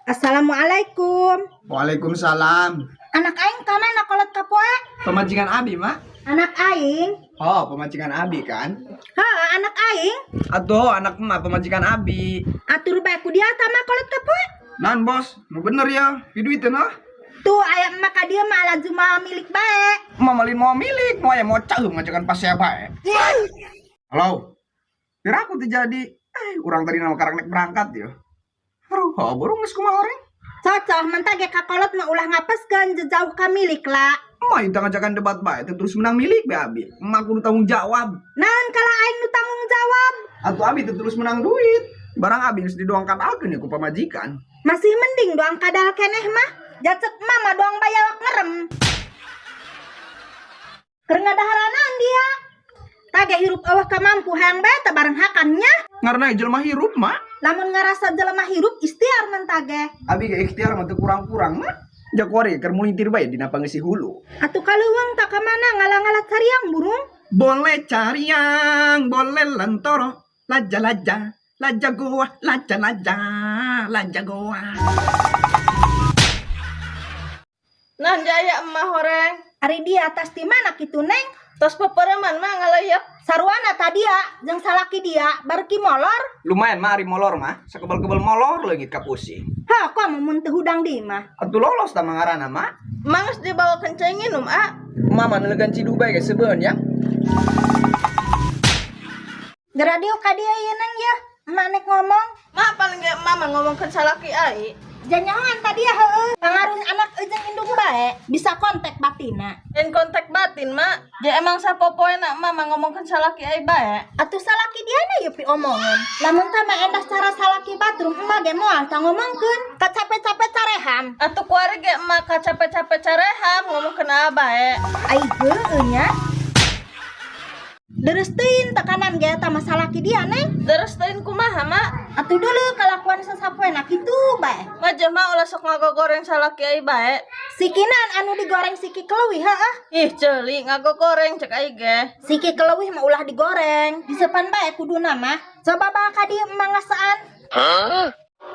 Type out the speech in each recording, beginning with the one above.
Assalamualaikum. Waalaikumsalam. Anak aing ka mana kolot ka poe? Pemajikan Abi, Mak. Anak aing? Oh, pemajikan Abi kan? Anak aing? Atuh, anak emak pemajikan Abi. Atur bae ku dia tama kolot ka poe? Nan, Bos. Nu bener ya. Hidup nah. Tuh aya emak ka dia mah laju mah milik bae. Mamalin mau milik, mau ya mau cah ngajakan pas ya bae. Halo. Kira aku terjadi orang tadi nama karang nek berangkat ya. Aduh, burung geus kumaha orang. Cocok mentage ka kolot mah ulah ngapeskeun jauh ka milik lah. Emak itu ngajakan debat bae terus menang milik be Abi. Emak kudu tanggung jawab. Naon kala aing nu tanggung jawab? Atuh Abi terus menang duit. Barang Abi geus didoangkat alkeun ya ku pamajikan. Masih mending doang kadal keneh mah. Jacek mama doang bayawak ngerem. Keur ngadaharanan dia. Tage hirup eueuh ka mampu hayang bae teh bareng hakannya. Ngarana jelema hirup, Mak. Lamun ngarasa jelema hirup istiar mentage. Abi ge ikhtiar mah teu kurang-kurang, Mak. Jakuari keur mulintir bae dina pangeusih hulu. Atuh kaleuweung tak ka mana ngalah-ngalah cariang burung. Boleh cariang, boleh lantoro. Laja-laja, laja gua, laja-laja, laja gua. Nah jaya emah horeng. Ari dia atas di mana kitu neng? Tos pepereman mah ngalayap. Sarwana tadia jeung salaki dia barki molor. Lumayan mah ari molor mah, sakebal-kebal molor leungit ka pusing. Ha kok mun teu hudang di mah. Atuh lolos ta mangarana mah. Mangus dibawa kencengin Mama nelegan cidubai ge seubeun ya. Geradio ka dia ieu neng ya. Emak nek ngomong. Mak paling ge mama ngomongkeun salaki ai. Janyahan tadi ya heueuh. Pangaruh anak jeung indung bae bisa kontak batina. En kontak batin mak. Ya emang sapopoena mama ngomongkeun salaki ai bae. Atuh salaki dia na yeup diomongeun. Lamun teh mah endah cara salaki batrum emak ge moal tah ngomongkeun. Kacape-cape careham. Atuh kuari ge emak capek-capek careham ngomongkeun bae. Ai heueuh nya. Deresteun tekanan ge eta masalah ki dia neng. Deresteun kumaha mak? Atuh dulu kalakuan sasapoena kitu bae. Mah mah ulah sok ngagogoreng salaki ai bae. Sikinan anu digoreng siki keleuwih heuh. Ih ceuli ngagogoreng cek ai ge. Siki keleuwih mah ulah digoreng. Disepan bae kuduna mah. Coba bae ka dieu emang ngasaan.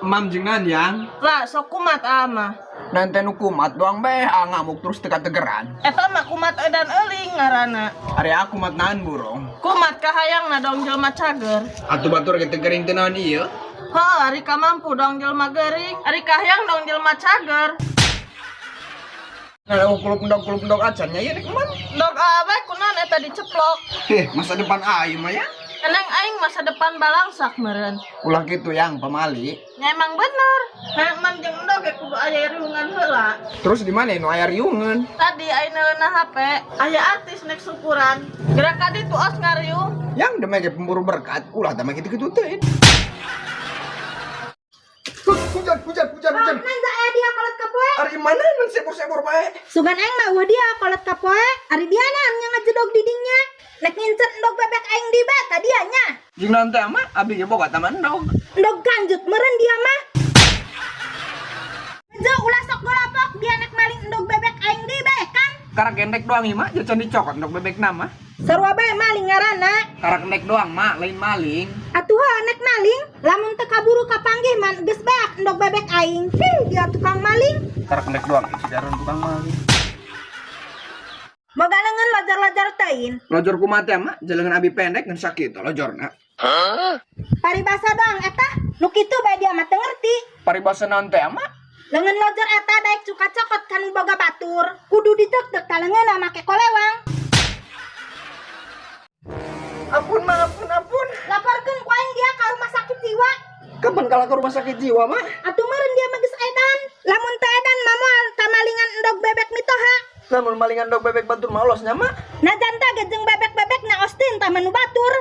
Mam jeung nan yang. Lah sok kumat mah. Nanti nu kumat doang be, ngamuk terus teka-tegeran. Eta mah kumat edan euling ngaranna. Ari aku mat nahan burung. Kumat kahayangna dong jelema cager. Atuh batur ge teu gering teu naon ieu. Ari ka mampu dong jelema geuring. Ari kahayang dong jelema cager. Nah, kuluk-kuluk acannya ya nek man. Dog awe kunaon eta diceplok. Masa depan aing mah ya. Eneng aing masa depan balangsak meureun. Ulah gitu yang pamali. Ya emang bener. Hayang man jeung endog ge kudu aya riungan heula. Terus di mana nu aya riungan? Tadi aing neuleuna HP, aya artis nek syukuran. Gerak kadi tuh os ngariung. Yang demege pemburu berkat, ulah teh mah kitu-kitu teh. Hujan. Neng za aya dia kolot ka poe. Ari mana mun sebor-sebor bae. Sugan aing mah eueuh dia kolot ka poe. Ari dia na nya ngajedog di dingnya. Nek ngincet endog bebek aing di beta dia nya. Jeung naon teh mah abi ge boga taman dong. Endog ganjut meureun dia mah. Jeung ulah sok golapok dia nek maling endog bebek aing di bae kan. Karak gendek doang ieu mah, jacan dicokot endog bebek nama. Sarua bae maling ngaranna. Karak gendek doang mak, lain maling. Atuh nek maling, lamun teu kaburu kapanggih man geus beak endog bebek aing. Dia tukang maling. Karak gendek doang, cidaran tukang maling. Boga leungeun lojar-lojar teuin. Lojor kumaha teh mah, jalengan abi pendek ngan sakitu lojorna. Paribasa doang eta. Nu kitu bae dia mah teu ngerti. Paribasa naon teh mah? Leungeun lojor eta daek cuka cokot kan boga batur. Kudu diteuk-teuk ka leungeunna make kolewang. Ampun. Laporkeun ku aing dia ka rumah sakit jiwa. Kapan kalau ke rumah sakit jiwa mah? Atuh meureun dia mah geus edan. Lamun teu edan mah moal tamalingan endog bebek mitoha. Lamun malingan dog bebek batur mah olosnya mah. Najan teh jeung bebek-bebek na ostin tah manu batur.